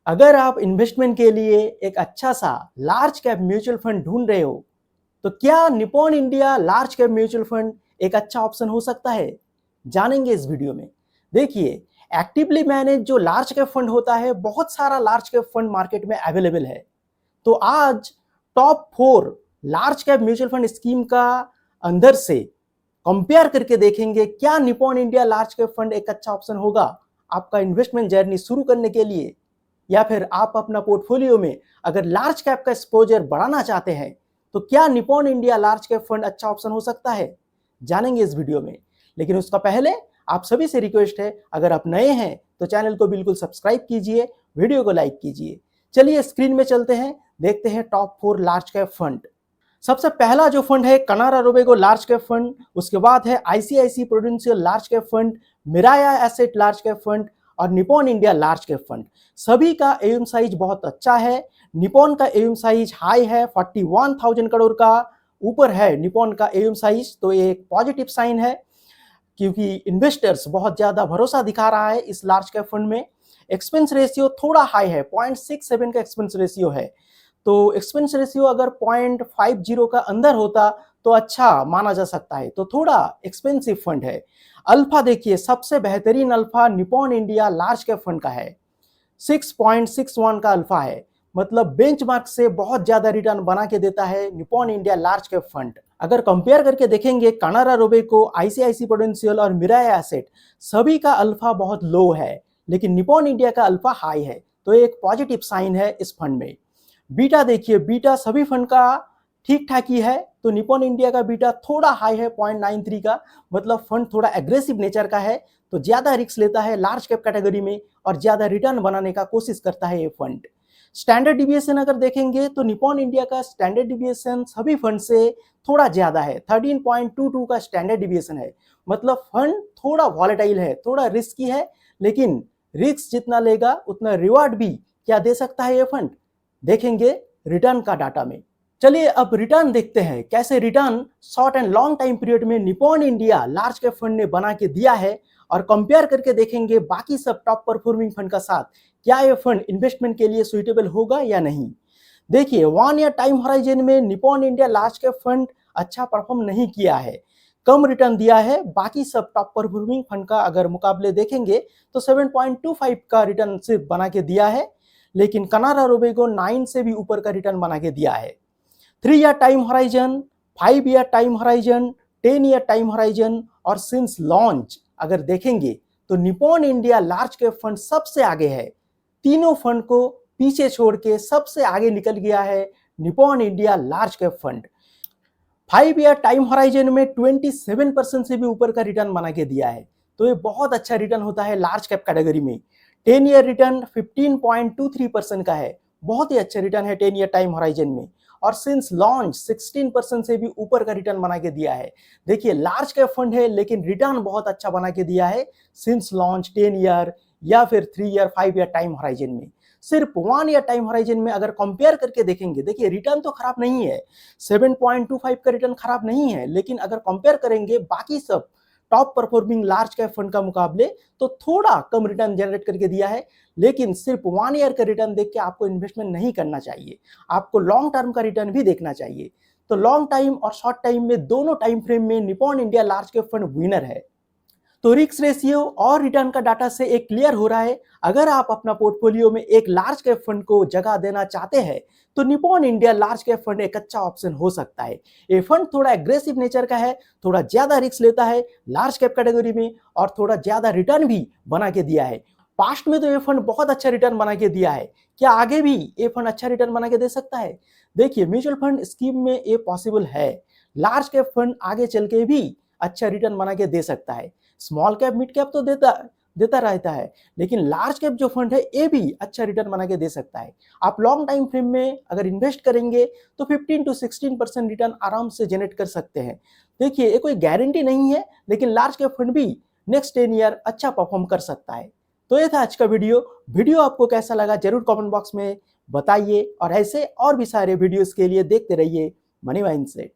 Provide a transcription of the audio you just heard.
अगर आप इन्वेस्टमेंट के लिए एक अच्छा सा लार्ज कैप म्यूचुअल फंड ढूंढ रहे हो, तो क्या Nippon India large cap mutual fund एक अच्छा ऑप्शन हो सकता है? जानेंगे इस वीडियो में। देखिए, एक्टिवली मैनेज जो लार्ज कैप फंड होता है, बहुत सारा लार्ज कैप फंड मार्केट में अवेलेबल है। तो आज top 4 large cap mutual fund scheme का अंदर से कंपेयर करके देखेंगे क्या Nippon India large cap fund एक अच्छा ऑप्शन होगा आपका इन्वेस्टमेंट जर्नी शुरू करने के लिए, या फिर आप अपना पोर्टफोलियो में अगर लार्ज कैप का एक्सपोजर बढ़ाना चाहते हैं तो क्या Nippon India large cap fund अच्छा ऑप्शन हो सकता है? जानेंगे इस वीडियो में। लेकिन उसका पहले आप सभी से रिक्वेस्ट है, अगर आप नए हैं तो चैनल को बिल्कुल सब्सक्राइब कीजिए, वीडियो को लाइक कीजिए। चलिए स्क्रीन में चलते हैं, देखते हैं टॉप 4 लार्ज कैप फंड। सबसे पहला जो फंड है Canara Robeco large cap fund, उसके बाद है ICICI Prudential large cap fund, Mirae asset large cap fund और Nippon India large cap fund. सभी का एम साइज बहुत अच्छा है। निप्पॉन का एम साइज हाई है, 41,000 करोड़ का ऊपर है निप्पॉन का एम साइज, तो ये एक पॉजिटिव साइन है क्योंकि इन्वेस्टर्स बहुत ज्यादा भरोसा दिखा रहा है इस लार्ज कैप फंड में। एक्सपेंस रेशियो थोड़ा हाई है, 0.67 का एक्सपेंस रेशियो है। तो एक्सपेंस रेशियो अगर 0.50 का अंदर होता तो अच्छा माना जा सकता है, तो थोड़ा एक्सपेंसिव फंड है। अल्फा देखिए, सबसे बेहतरीन alpha Nippon India large cap fund का है, 6.61 का अल्फा है। मतलब बेंचमार्क से बहुत ज्यादा रिटर्न बना के देता है Nippon India large cap fund. अगर कंपेयर करके देखेंगे कानारा रोबेको, आईसीआईसी प्रूडेंशियल और मिराया एसेट, सभी का अल्फा बहुत लो है, लेकिन निप्पॉन इंडिया का अल्फा हाई है, तो एक पॉजिटिव साइन है इस फंड में। बीटा देखिए, बीटा सभी फंड का ठीक ठाक ही है, तो निप्पॉन इंडिया का बीटा थोड़ा हाई है, 0.93 का। मतलब फंड थोड़ा एग्रेसिव नेचर का है, तो ज्यादा रिस्क लेता है लार्ज कैप कैटेगरी में और ज्यादा रिटर्न बनाने का कोशिश करता है ये फंड। स्टैंडर्ड डिविएशन अगर देखेंगे तो निप्पॉन इंडिया का स्टैंडर्ड डिविएशन सभी फंड से थोड़ा ज्यादा है, 13.22 का स्टैंडर्ड डिविएशन है। मतलब फंड थोड़ा वॉलेटाइल है, थोड़ा रिस्की है, लेकिन रिस्क जितना लेगा उतना रिवार्ड भी क्या दे सकता है ये फंड, देखेंगे रिटर्न का डाटा में। चलिए अब रिटर्न देखते हैं, कैसे return short and long time period में Nippon India large cap fund ने बना के दिया है, और कंपेयर करके देखेंगे बाकी सब टॉप परफॉर्मिंग फंड का साथ, क्या ये फंड इन्वेस्टमेंट के लिए सुइटेबल होगा या नहीं। देखिए 1 ईयर टाइम होराइजन में Nippon India large cap fund अच्छा परफॉर्म नहीं किया है, कम रिटर्न दिया है। बाकी सब टॉप परफॉर्मिंग फंड का अगर मुकाबले देखेंगे तो 7.25 का रिटर्न सिर्फ बना के दिया है, लेकिन कनारा रोबेगो 9 से भी ऊपर का रिटर्न बना के दिया है। 3 year time horizon, 5 year time horizon, 10 year time horizon और सिंस लॉन्च अगर देखेंगे तो Nippon India large cap fund सबसे आगे है। तीनों फंड को पीछे छोड़ के सबसे आगे निकल गया है Nippon India large cap fund. 5 year time horizon में 27% से भी ऊपर का रिटर्न बना के दिया है, तो ये बहुत अच्छा रिटर्न होता है लार्ज कैप कैटेगरी में। 10 ईयर रिटर्न 15.23% का है, बहुत ही अच्छा रिटर्न है 10 ईयर टाइम होराइजन में। और सिंस लॉन्च 16% से भी ऊपर का रिटर्न बना के दिया है। देखिए लार्ज कैप फंड है लेकिन रिटर्न बहुत अच्छा बना के दिया है सिंस लॉन्च 10 ईयर या फिर 3 ईयर 5 ईयर टाइम होराइजन में। सिर्फ 1 ईयर टाइम होराइजन में अगर कंपेयर करके देखेंगे, देखिए रिटर्न तो खराब नहीं है, 7.25 का रिटर्न खराब नहीं है, लेकिन अगर कंपेयर करेंगे बाकी सब top performing large cap fund का मुकाबले तो थोड़ा कम रिटर्न जनरेट करके दिया है। लेकिन सिर्फ 1 ईयर का रिटर्न देख के आपको इन्वेस्टमेंट नहीं करना चाहिए, आपको लॉन्ग टर्म का रिटर्न भी देखना चाहिए। तो लॉन्ग टाइम और शॉर्ट टाइम में दोनों टाइम फ्रेम में Nippon India large cap fund winner है। तो रिस्क रेशियो और रिटर्न का डाटा से एक क्लियर हो रहा है, अगर आप अपना पोर्टफोलियो में एक लार्ज कैप फंड को जगह देना चाहते हैं तो Nippon India large cap fund एक अच्छा ऑप्शन हो सकता है। ये फंड थोड़ा एग्रेसिव नेचर का है, थोड़ा ज्यादा रिस्क लेता है लार्ज कैप कैटेगरी में और थोड़ा ज्यादा रिटर्न भी बना के दिया है। पास्ट में तो ये फंड बहुत अच्छा रिटर्न बना के दिया है, क्या आगे भी ये फंड अच्छा रिटर्न बना के दे सकता है? देखिए म्यूचुअल फंड स्कीम में ये पॉसिबल है, लार्ज कैप फंड आगे चल के भी अच्छा रिटर्न बना के दे सकता है। स्मॉल कैप मिड कैप तो देता रहता है, लेकिन लार्ज कैप जो फंड है ये भी अच्छा रिटर्न बना के दे सकता है। आप लॉन्ग टाइम फ्रेम में अगर इन्वेस्ट करेंगे तो 15 to 16% रिटर्न आराम से जनरेट कर सकते हैं। देखिए ये कोई गारंटी नहीं है, लेकिन लार्ज कैप फंड भी नेक्स्ट 10 ईयर अच्छा परफॉर्म कर सकता है। तो ये था आज का वीडियो आपको कैसा लगा जरूर कमेंट बॉक्स में बताइए, और ऐसे और भी सारे वीडियोस के लिए देखते रहिए मनी माइंडसेट।